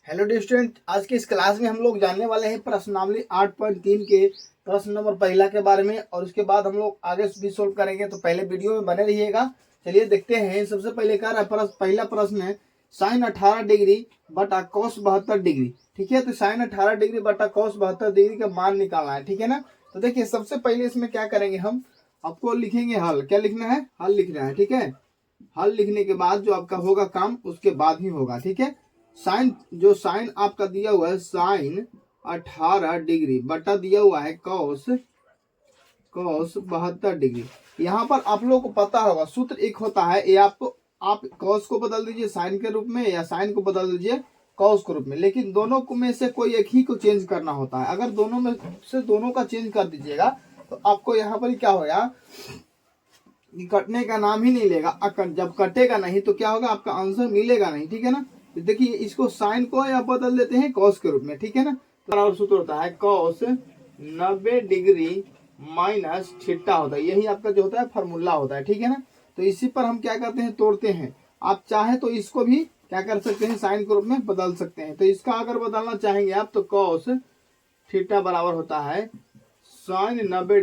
Hello dear student, आज की इस क्लास में हम लोग जानने वाले हैं प्रश्नावली 8.3 के प्रश्न नंबर पहला के बारे में और उसके बाद हम लोग आगे भी सोल्व करेंगे। तो पहले वीडियो में बने रहिएगा। चलिए देखते हैं। सबसे पहले क्या है, पहला प्रश्न है साइन 18 डिग्री बटा कॉस 72 डिग्री। ठीक है, तो साइन 18 डिग्री बटा कॉस 72 डिग्री का मान निकालना है। ठीक है ना। तो देखिए सबसे पहले इसमें क्या करेंगे, हम आपको लिखेंगे हल। क्या लिखना है? हल लिखना है। ठीक है, हल लिखने के बाद जो आपका होगा काम उसके बाद ही होगा। ठीक है, साइन आपका दिया हुआ है साइन 18 डिग्री बटा दिया हुआ है कॉस 72 डिग्री। यहाँ पर आप लोगों को पता होगा सूत्र एक होता है, ये आपको आप कॉस को बदल दीजिए साइन के रूप में या साइन को बदल दीजिए कॉस के रूप में, लेकिन दोनों में से कोई एक ही को चेंज करना होता है। अगर दोनों में से दोनों का चेंज कर दीजिएगा तो आपको यहाँ पर क्या होगा, कटने का नाम ही नहीं लेगा। जब कटेगा नहीं तो क्या होगा, आपका आंसर मिलेगा नहीं। ठीक है ना। तो देखिए इसको साइन को या बदल देते हैं कॉस के रूप में। ठीक है ना। तो और सूत्र होता है कॉस 90 डिग्री माइनस थीटा होता है। यही आपका जो होता है फॉर्मूला होता है। ठीक है ना। तो इसी पर हम क्या करते हैं, तोड़ते हैं। आप चाहे तो इसको भी क्या कर सकते हैं, साइन के रूप में बदल सकते हैं। तो इसका अगर बदलना चाहेंगे आप तो कॉस थीटा बराबर होता है साइन 90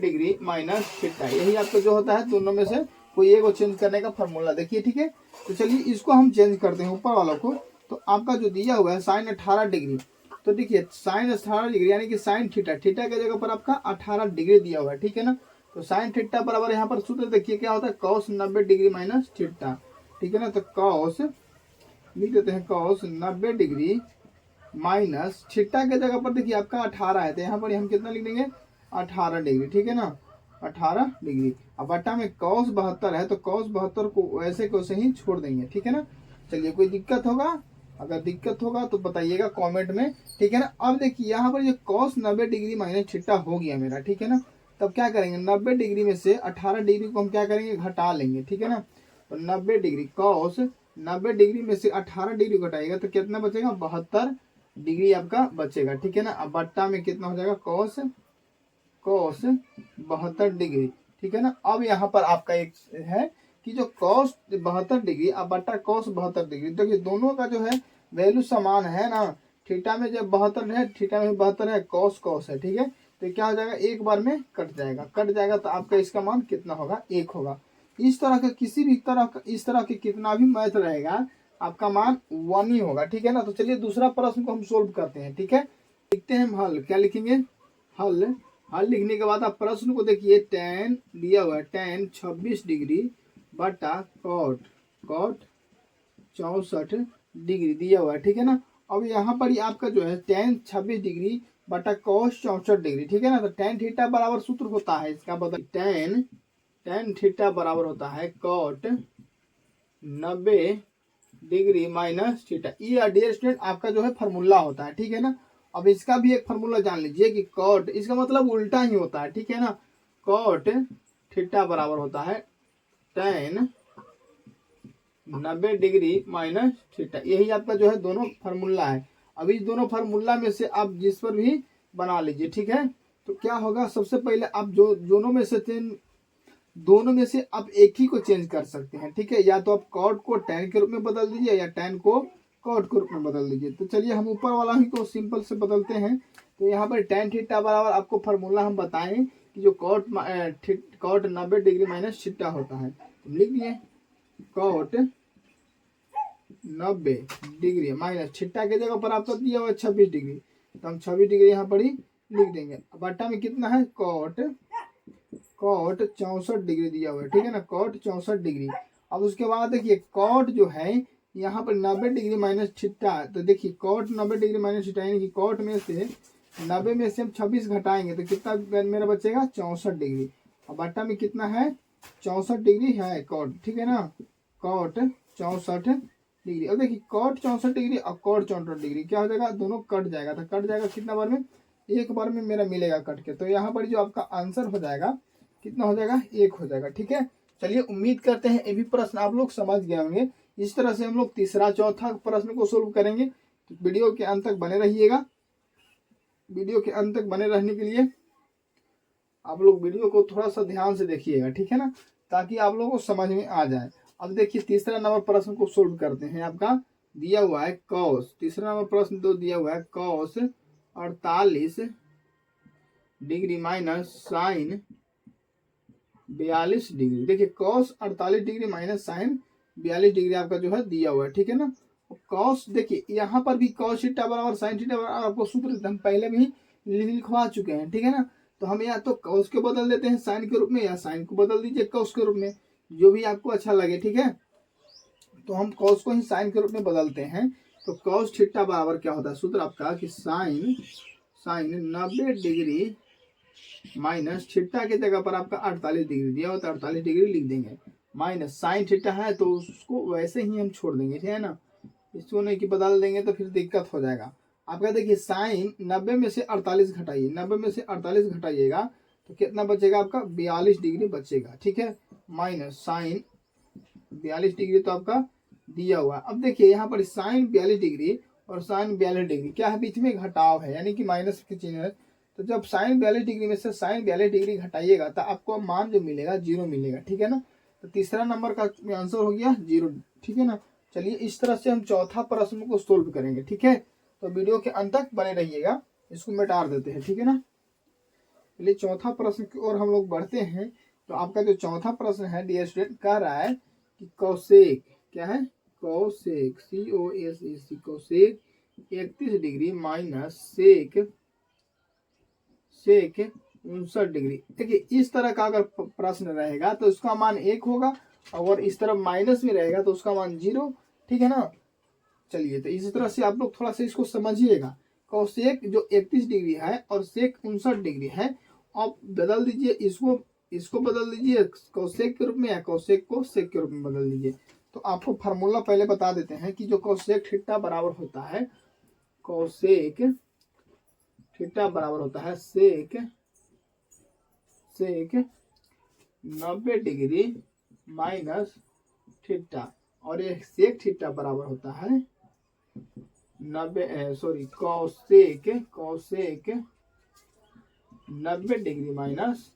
डिग्री माइनस थीटा। यही आपका जो होता है दोनों में से कोई एक को चेंज करने का फॉर्मूला। देखिए ठीक है, तो चलिए इसको हम चेंज करते हैं ऊपर वालों को। तो आपका जो दिया हुआ है साइन 18 डिग्री, तो देखिए साइन 18 डिग्री यानी कि साइन थीटा, थीटा की जगह पर आपका 18 डिग्री दिया हुआ है। ठीक है ना। तो साइन थीटा बराबर यहाँ पर सूत्र देखिए क्या होता है, कॉस 90 डिग्री माइनस थीटा। ठीक है ना। तो कॉस लिख देते हैं कॉस 90 डिग्री माइनस थीटा के जगह पर देखिए आपका 18 है, तो यहाँ पर हम कितना लिख देंगे, 18 डिग्री। ठीक है ना, 18 डिग्री। अब बट्टा में कॉस 72 है तो कॉस 72 को वैसे को वैसे ही छोड़ देंगे। ठीक है ना। चलिए कोई दिक्कत होगा, अगर दिक्कत होगा तो बताइएगा कमेंट में। ठीक है ना। अब देखिए यहाँ पर ये कॉस 90 डिग्री माइनस थीटा हो गया मेरा। ठीक है ना। तब क्या करेंगे, 90 डिग्री में से 18 डिग्री को हम क्या करेंगे, घटा लेंगे। ठीक है ना। तो 90 डिग्री कॉस 90 डिग्री में से 18 डिग्री घटाएगा तो कितना बचेगा, 72 डिग्री आपका बचेगा। ठीक है ना। अब बट्टा में कितना हो जाएगा, कॉस 72 डिग्री। ठीक है ना। अब यहाँ पर आपका एक है कि जो कॉस 72 डिग्री अब बट्टा कॉस 72 डिग्री, देखिए दोनों का जो है वैल्यू समान है ना। थीटा में जब 72 है, थीटा में 72 है, कॉस कॉस है। ठीक है, तो क्या हो जाएगा, एक बार में कट जाएगा तो आपका इसका मान कितना होगा, 1 होगा। इस तरह का किसी भी तरह का इस तरह के कितना भी मैथ रहेगा आपका मान 1 ही होगा। ठीक है ना। तो चलिए दूसरा प्रश्न को हम सोल्व करते हैं। ठीक है, लिखते हैं हम हल। क्या लिखेंगे, हल। हल लिखने के बाद आप प्रश्न को देखिए, tan दिया हुआ है, tan 26 डिग्री बटा कॉट 64 डिग्री दिया हुआ है। ठीक है ना। अब यहाँ पर ही आपका जो है tan 26 डिग्री बटा कॉस 64 डिग्री। ठीक है ना। तो tan थीटा बराबर सूत्र होता है इसका बदल, tan थीटा बराबर होता है कॉट 90 डिग्री माइनस थीटा। ये डियर स्टूडेंट आपका जो है फॉर्मूला होता है। ठीक है ना। अब इसका भी एक फॉर्मूला जान लीजिए कि कॉट, इसका मतलब उल्टा ही होता है। ठीक है ना। कॉट थीटा बराबर होता है tan 90 डिग्री माइनस थीटा। यही आपका जो है दोनों फार्मूला है। अब इस दोनों फार्मूला में से आप जिस पर भी बना लीजिए। ठीक है, तो क्या होगा, सबसे पहले आप जो दोनों में से आप एक ही को चेंज कर सकते हैं। ठीक है, या तो आप कॉट को tan के रूप में बदल दीजिए या tan को कॉट के रूप में बदल दीजिए। तो चलिए हम ऊपर वाला ही को सिंपल से बदलते हैं। तो यहाँ पर tan थीटा बराबर आपको फार्मूला हम बताएं कि जो कॉट 90 डिग्री माइनस थीटा होता है। तो लिख दिए कॉट 90 डिग्री माइनस थीटा के जगह पर आपका दिया हुआ 26 डिग्री, तो हम 26 डिग्री यहाँ पर ही लिख देंगे। बट्टा में कितना है, कॉट 64 डिग्री दिया हुआ है। ठीक है ना, कॉट 64 डिग्री। अब उसके बाद देखिए कॉट जो है यहाँ पर 90 डिग्री माइनस थीटा, तो देखिए कॉट 90 डिग्री माइनस थीटा यानी कि कॉट में से 90 में से हम 26 घटाएंगे तो कितना मेरा बचेगा, 64 डिग्री। अब बट्टा में कितना है, 64 डिग्री है कॉट। ठीक है ना, कॉट 64 डिग्री। अब देखिए कॉट 64 डिग्री और कॉट 64 डिग्री क्या हो जाएगा, दोनों कट जाएगा। तो कट जाएगा कितना बार में, एक बार में मेरा मिलेगा कट के। तो यहाँ पर जो आपका आंसर हो जाएगा कितना हो जाएगा, 1 हो जाएगा। ठीक है, चलिए उम्मीद करते हैं ये भी प्रश्न आप लोग समझ गए होंगे। इस तरह से हम लोग तीसरा चौथा प्रश्न को सोल्व करेंगे। तो वीडियो के अंत तक बने रहिएगा। वीडियो के अंत तक बने रहने के लिए आप लोग वीडियो को थोड़ा सा ध्यान से देखिएगा। ठीक है ना, ताकि आप लोगों को समझ में आ जाए। अब देखिए तीसरा नंबर प्रश्न को सोल्व करते हैं आपका। दिया हुआ है कॉस, तीसरा नंबर प्रश्न तो दिया हुआ है cos 48 degree minus sine 42 degree. देखिए cos 48 degree minus sine 42 degree आपका जो है दिया हुआ है, ठीक है ना। कॉस देखिए यहाँ पर भी कॉस थीटा बराबर साइन थीटा बराबर आपको सूत्र हम पहले भी लिखवा चुके हैं, ठीक है ना। तो हम या तो कॉस के बदल देते हैं साइन के रूप में, या साइन को बदल दीजिए कॉस के रूप में, जो भी आपको अच्छा लगे, ठीक है। तो हम कॉस को ही साइन के रूप में बदलते हैं। तो कॉस थीटा बराबर क्या होता है सूत्र आपका कि साइन 90 डिग्री माइनस थीटा की जगह पर आपका 48 डिग्री दिया होता है, 48 डिग्री लिख देंगे, माइनस साइन थीटा है तो उसको वैसे ही हम छोड़ देंगे, ठीक है ना। इसको नहीं कि बदल देंगे तो फिर दिक्कत हो जाएगा आपका। देखिए साइन 90 में से 48 घटाइए, 90 में से 48 घटाइएगा तो कितना बचेगा आपका 42 डिग्री बचेगा, ठीक है। माइनस साइन 42 डिग्री तो आपका दिया हुआ। अब देखिए यहाँ पर साइन 42 डिग्री और साइन 42 डिग्री क्या है, बीच में घटाव है, यानी कि माइनस के चिन्ह है। तो जब साइन 42 डिग्री में से साइन 42 डिग्री घटाइएगा तो आपको मान जो मिलेगा 0 मिलेगा, ठीक है ना। तो तीसरा नंबर का आंसर हो गया 0, ठीक है ना। चलिए इस तरह से हम चौथा प्रश्न को सोल्व करेंगे, ठीक है। तो वीडियो के अंत तक बने रहिएगा, इसको मिटा देते हैं, ठीक है ना। चलिए चौथा प्रश्न की ओर हम लोग बढ़ते हैं। तो आपका जो चौथा प्रश्न है डियर स्टूडेंट कह रहा है कि कौसेक क्या है, cosec COSEC cosec 31 degree minus sec 59 degree. देखिए इस तरह का अगर प्रश्न रहेगा तो उसका मान 1 होगा, और इस तरफ माइनस में रहेगा तो उसका मान 0, ठीक है ना। चलिए तो इस तरह से आप लोग थोड़ा सा इसको समझिएगा। कौसेक जो 31 डिग्री है और सेक 59 डिग्री है, आप बदल दीजिए इसको बदल दीजिए कौसेक के रूप में, या कौसेक को सेक के रूप में बदल दीजिए। तो आपको फार्मूला पहले बता देते हैं कि जो कौसेक थीटा बराबर होता है, कौसेक थीटा बराबर होता है सेक 90 डिग्री माइनस थीटा, और ये सेक थीटा बराबर होता है कौसेक 90 डिग्री माइनस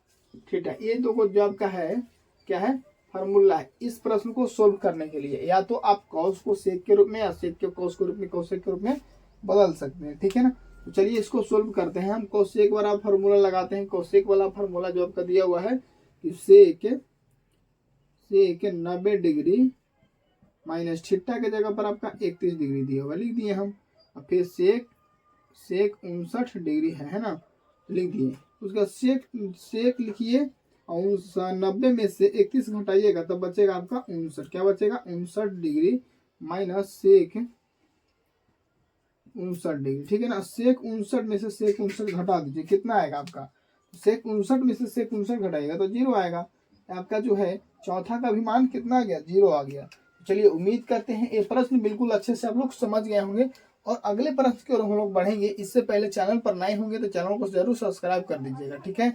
थीटा। ये दो को जो आपका है क्या है फार्मूला है इस प्रश्न को सोल्व करने के लिए। या तो आप कॉस को सेक के रूप में, या सेक के कॉस के रूप में, कौसेक के रूप में बदल सकते हैं, ठीक है ना। तो चलिए इसको सोल्व करते हैं। हम कौसेक वाला फार्मूला लगाते हैं। कौसेक वाला फार्मूला जो आपका दिया हुआ है कि सेक 90 डिग्री माइनस थीटा के जगह पर आपका 31 डिग्री दिया हुआ, लिख दिए हम। और फिर सेक 59 डिग्री है ना, लिख दिए। उसका सेक लिखिए, और 90 में से 31 घटाइएगा तब बचेगा आपका 59। क्या बचेगा 59 डिग्री माइनस सेक 59 डिग्री, ठीक है ना। सेक 59 में से सेक 59 घटा दीजिए, कितना आएगा आपका, सेक 59 में से सेक 59 घटाइएगा तो 0 आएगा। आपका जो है चौथा का भी मान कितना आ गया, 0 आ गया। चलिए उम्मीद करते हैं ये प्रश्न बिल्कुल अच्छे से आप लोग समझ गए होंगे, और अगले प्रश्न की ओर हम लोग बढ़ेंगे। इससे पहले चैनल पर नए होंगे तो चैनल को जरूर सब्सक्राइब कर दीजिएगा, ठीक है।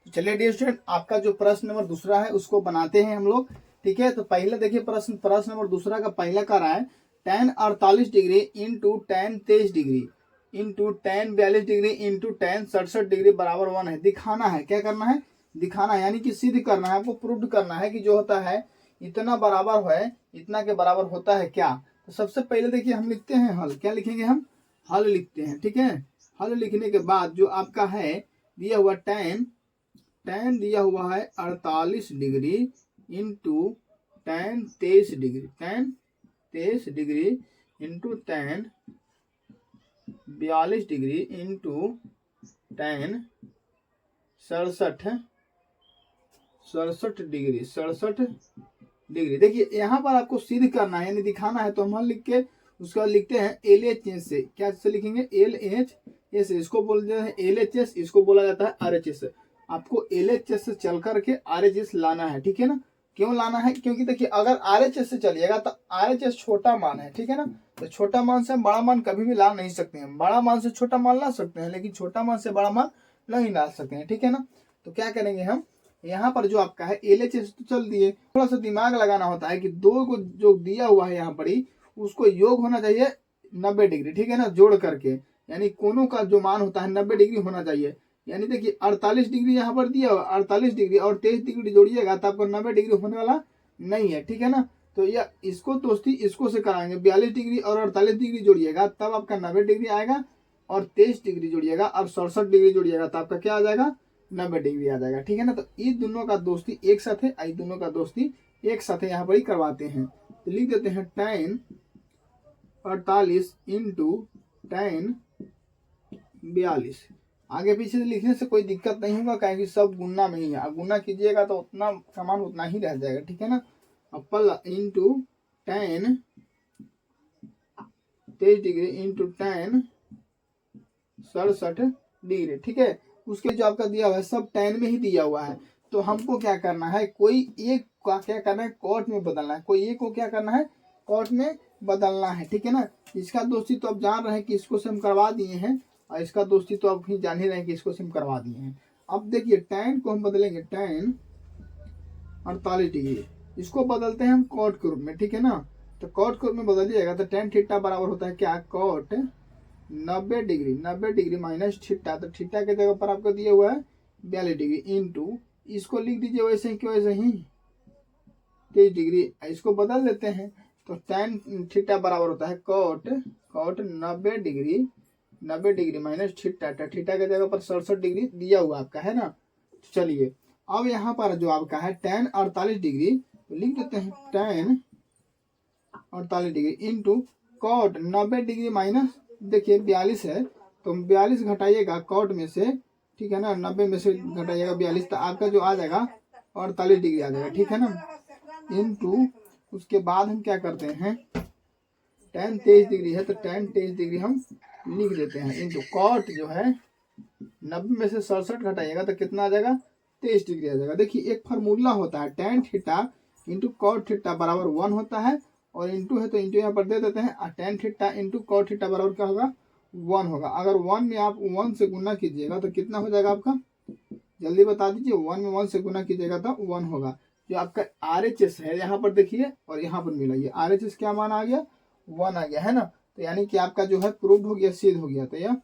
तो चलिए डियर स्टूडेंट आपका जो प्रश्न नंबर दूसरा है उसको बनाते हैं हम लोग, ठीक है। तो पहले देखिए प्रश्न नंबर दूसरा का पहला कर रहा है tan 48 degree into tan 23 degree into tan 42 degree into tan 67 degree बराबर 1 है। दिखाना है, क्या करना है, दिखाना है, यानी कि सिद्ध करना है, आपको प्रूव करना है कि जो होता है इतना बराबर है इतना के बराबर होता है क्या। तो सबसे पहले देखिए हम लिखते हैं हल। क्या लिखेंगे हम, हल लिखते हैं, ठीक है। हल लिखने के बाद जो आपका है दिया हुआ tan दिया हुआ है 48 degree into tan 23 degree, tan 23 degree into tan 42 degree into tan 67 degree. देखिए यहाँ पर आपको सिद्ध करना है यानी दिखाना है, तो हम लिख के उसके बाद लिखते हैं LHS से। क्या से लिखेंगे, LHS, इसको बोलते हैं LHS, इसको बोला जाता है RHS। आपको LHS से चल करके RHS लाना है, ठीक है ना। क्यों लाना है, क्योंकि देखिए अगर RHS से चलिएगा तो RHS छोटा मान है, ठीक है ना। तो छोटा मान से बड़ा मान कभी भी ला नहीं सकते हैं, बड़ा मान से छोटा मान ला सकते हैं लेकिन छोटा मान से बड़ा मान नहीं ला सकते हैं, ठीक है ना। तो क्या करेंगे हम, यहाँ पर जो आपका है LHS तो चल दिए, थोड़ा सा दिमाग लगाना होता है कि दो को जो दिया हुआ है यहाँ पर ही उसको योग होना चाहिए 90 डिग्री, ठीक है ना, जोड़ करके, यानी कोनों का जो मान होता है 90 डिग्री होना चाहिए। यानी देखिए 48 डिग्री यहाँ पर दिया हुआ, 48 डिग्री और 23 डिग्री जोड़िएगा तो आपको 90 डिग्री होने वाला नहीं है, ठीक है ना। तो यह इसको दोस्ती इसको से कराएंगे, 42 डिग्री और 48 डिग्री जोड़िएगा तब आपका 90 डिग्री आएगा, और 23 डिग्री जोड़िएगा और 67 डिग्री जोड़िएगा तो आपका क्या आ जाएगा, 90 डिग्री आ जाएगा। ठीक है ना। तो ये दोनों का दोस्ती एक साथ है, ये दोनों का दोस्ती एक साथ है, यहाँ पर ही करवाते हैं। तो लिख देते हैं tan 48 इंटू tan 42। आगे पीछे से लिखने से कोई दिक्कत नहीं होगा, क्योंकि सब गुना में ही है। अब गुना कीजिएगा तो उतना सामान उतना ही रह जाएगा। ठीक है ना। अब into tan 23 degree into tan 67 degree. ठीक है। उसके जो आपका दिया हुआ है सब tan में ही दिया हुआ है। तो हमको क्या करना है, कोई एक का क्या करना है, कॉट में बदलना है। कोई एक को क्या करना है, कॉट में बदलना है। ठीक है ना। इसका दोस्ती तो आप जान रहे हैं कि इसको से हम करवा दिए हैं, और इसका दोस्ती तो आप भी जान ही रहे हैं कि इसको से हम करवा दिए हैं। अब देखिए tan को हम बदलेंगे tan 48 डिग्री, इसको बदलते हैं हम कॉट के रूप में। ठीक है ना। तो कॉट के रूप में बदलिएगा तो tan थीटा बराबर होता है क्या, cot 90 degree, 90 degree minus theta. तो थीटा के जगह पर आपको दिया हुआ है 42 डिग्री इंटू, इसको लिख दीजिए वैसे ही क्यों, वैसे ही 23 डिग्री। इसको बदल देते हैं तो tan थीटा बराबर होता है cot 90 degree, 90 degree minus theta. Theta के जगह पर 67 डिग्री दिया हुआ आपका है ना। चलिए अब यहाँ पर जो आपका है tan 48 डिग्री, तो लिख देते हैं tan 48 degree into cot 90 degree minus, देखिए 42 है तो 42 घटाइएगा कॉट में से। ठीक है ना। 90 में से घटाइएगा 42 तो आपका जो आ जाएगा 48 डिग्री आ जाएगा। ठीक है ना। इंटू उसके बाद हम क्या करते हैं, tan 23 डिग्री है तो tan 23 डिग्री हम लिख देते हैं इंटू कॉट जो है 90 में से 67 घटाइएगा तो कितना आ जाएगा, 23 डिग्री आ जाएगा। देखिए एक फार्मूला होता है, tan theta into cot theta बराबर 1 होता है, और इंटू है तो इंटू यहाँ पर दे देते हैं, और tan theta into cot theta बराबर क्या होगा, 1 होगा। अगर 1 में आप 1 से गुना कीजिएगा तो कितना हो जाएगा आपका, जल्दी बता दीजिए। 1 में 1 से गुना कीजिएगा तो 1 होगा। जो आपका RHS है यहाँ पर देखिए, और यहाँ पर मिलाइए, RHS क्या मान आ गया, 1 आ गया है ना। तो यानी कि आपका जो है प्रूव्ड हो गया, सिद्ध हो गया। तो यह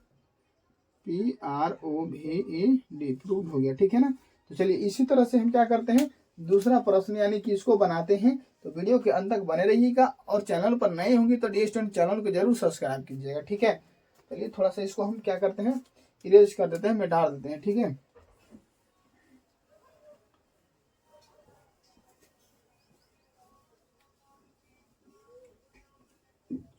PROVED प्रूव्ड हो गया। ठीक है ना। तो चलिए इसी तरह से हम क्या करते हैं, दूसरा प्रश्न यानी कि इसको बनाते हैं। तो वीडियो के अंत तक बने रहिएगा, और चैनल पर नए होंगे तो डी स्टूडेंट चैनल को जरूर सब्सक्राइब कीजिएगा। ठीक है। चलिए थोड़ा सा इसको हम क्या करते हैं, इरेज कर देते हैं, मिटा देते हैं। ठीक है।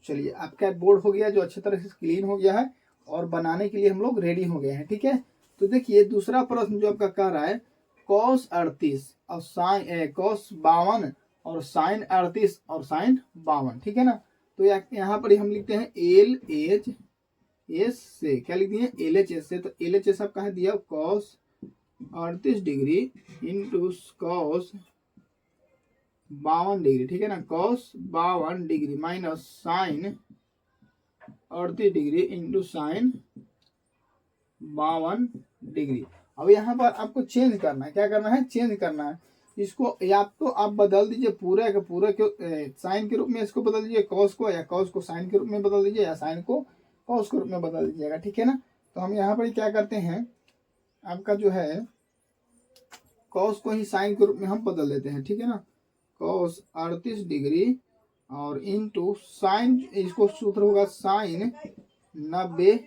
चलिए आपका बोर्ड हो गया जो अच्छी तरह से क्लीन हो गया है, और बनाने के लिए हम लोग रेडी हो गए हैं। ठीक है। तो देखिए दूसरा प्रश्न जो आपका कह रहा है, cos 38 और sin cos 52 और sin 38 और sin 52। ठीक है ना। तो यहाँ पर हम लिखते हैं LHS से, क्या लिख दिए, LHS से। तो LHS आपका है दिया cos 38 degree into cos 52 degree. ठीक है ना। cos 52 degree minus sin 38 degree into sin 52 degree. अब यहाँ पर आपको चेंज करना है, क्या करना है, चेंज करना है इसको। या तो आप बदल दीजिए पूरे के पूरे के साइन के रूप में इसको बदल दीजिए कॉस को, या कॉस को साइन के रूप में बदल दीजिए, या साइन को कॉस के रूप में बदल दीजिएगा। ठीक है ना। तो हम यहाँ पर क्या करते हैं, आपका जो है कॉस को ही साइन के रूप में हम बदल देते हैं। ठीक है ना। कॉस 38 डिग्री और इंटू साइन, इसको सूत्र होगा साइन 90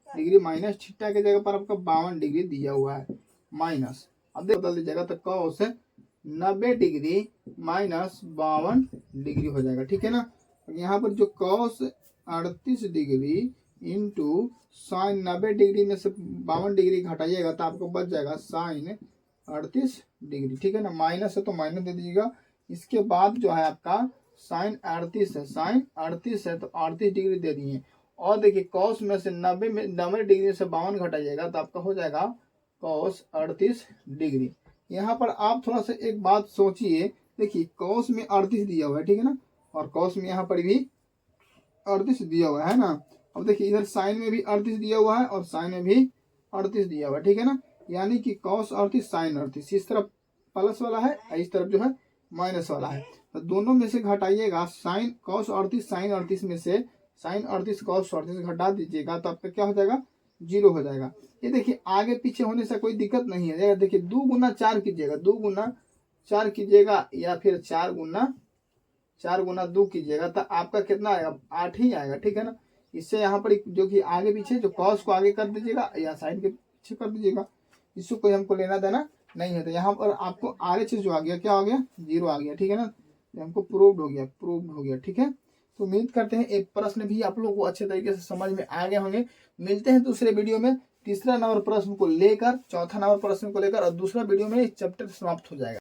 डिग्री माइनस थीटा के जगह पर आपका 52 डिग्री दिया हुआ है माइनस। अब देखो बदल दीजिएगा तो कॉस 90 डिग्री माइनस 52 डिग्री हो जाएगा। ठीक है ना। यहाँ पर जो cos 38 degree into sine 90 degree में से 52 डिग्री घटाइएगा तो आपको बच जाएगा साइन 38 डिग्री। ठीक है ना। माइनस है तो माइनस दे दीजिएगा। इसके बाद जो है आपका साइन 38 है, साइन 38 है तो 38 डिग्री दे दिए। और देखिए कॉस में से 90 डिग्री से 52 घटाइएगा तो आपका हो जाएगा कॉस 38 डिग्री। यहाँ पर आप थोड़ा सा एक बात सोचिए, देखिए कॉस में 38 दिया हुआ है। ठीक है ना। और कॉस में यहाँ पर भी 38 दिया हुआ है ना। अब देखिए इधर साइन में भी 38 दिया हुआ है, और साइन में भी 38 दिया हुआ है। ठीक है ना। यानी कि कॉस 38 साइन 38, इस तरफ प्लस वाला है, इस तरफ जो है माइनस वाला है। तो दोनों में से घटाइएगा, साइन cos 38 साइन 38 में से साइन 38 cos 38 घटा दीजिएगा तो आपका क्या हो जाएगा, 0 हो जाएगा। ये देखिए आगे पीछे होने से कोई दिक्कत नहीं है। देखिए 2 गुना 4 कीजिएगा, 2 गुना 4 कीजिएगा, या फिर 4 गुना 4 गुना 2 कीजिएगा तो आपका कितना आएगा, 8 ही आएगा, ठीक है ना। इससे यहाँ पर जो कि आगे पीछे जो कॉस को आगे कर दीजिएगा या साइन के पीछे कर दीजिएगा, इससे कोई हमको लेना देना नहीं है। तो यहाँ पर आपको आर एच जो आ गया, क्या आ गया, 0 आ गया, ठीक है ना। हमको प्रूव्ड हो गया, ठीक है। तो उम्मीद करते हैं एक प्रश्न भी आप लोगों को अच्छे तरीके से समझ में आ गए होंगे। मिलते हैं दूसरे वीडियो में तीसरा नंबर प्रश्न को लेकर, चौथा नंबर प्रश्न को लेकर, और दूसरा वीडियो में चैप्टर समाप्त हो जाएगा।